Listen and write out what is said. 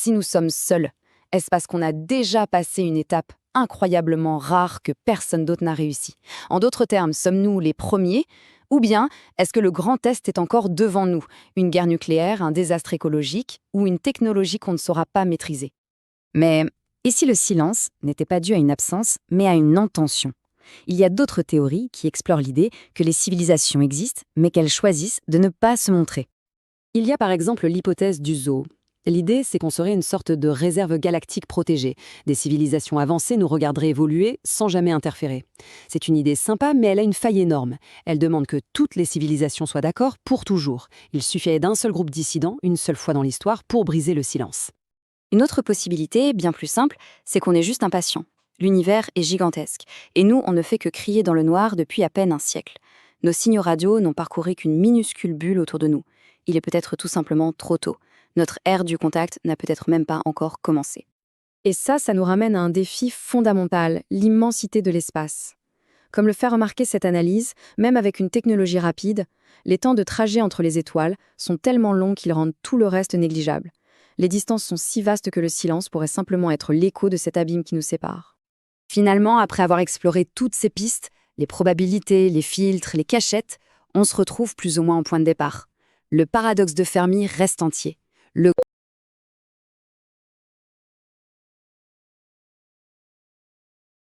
Si nous sommes seuls, est-ce parce qu'on a déjà passé une étape incroyablement rare que personne d'autre n'a réussi? En d'autres termes, sommes-nous les premiers? Ou bien, est-ce que le grand test est encore devant nous? Une guerre nucléaire, un désastre écologique ou une technologie qu'on ne saura pas maîtriser? Mais et si le silence n'était pas dû à une absence, mais à une intention? Il y a d'autres théories qui explorent l'idée que les civilisations existent, mais qu'elles choisissent de ne pas se montrer. Il y a par exemple l'hypothèse du zoo. L'idée, c'est qu'on serait une sorte de réserve galactique protégée. Des civilisations avancées nous regarderaient évoluer sans jamais interférer. C'est une idée sympa, mais elle a une faille énorme. Elle demande que toutes les civilisations soient d'accord pour toujours. Il suffirait d'un seul groupe dissident, une seule fois dans l'histoire, pour briser le silence. Une autre possibilité, bien plus simple, c'est qu'on est juste impatient. L'univers est gigantesque, et nous, on ne fait que crier dans le noir depuis à peine un siècle. Nos signaux radio n'ont parcouru qu'une minuscule bulle autour de nous. Il est peut-être tout simplement trop tôt. Notre ère du contact n'a peut-être même pas encore commencé. Et ça nous ramène à un défi fondamental, l'immensité de l'espace. Comme le fait remarquer cette analyse, même avec une technologie rapide, les temps de trajet entre les étoiles sont tellement longs qu'ils rendent tout le reste négligeable. Les distances sont si vastes que le silence pourrait simplement être l'écho de cet abîme qui nous sépare. Finalement, après avoir exploré toutes ces pistes, les probabilités, les filtres, les cachettes, on se retrouve plus ou moins au point de départ. Le paradoxe de Fermi reste entier. Le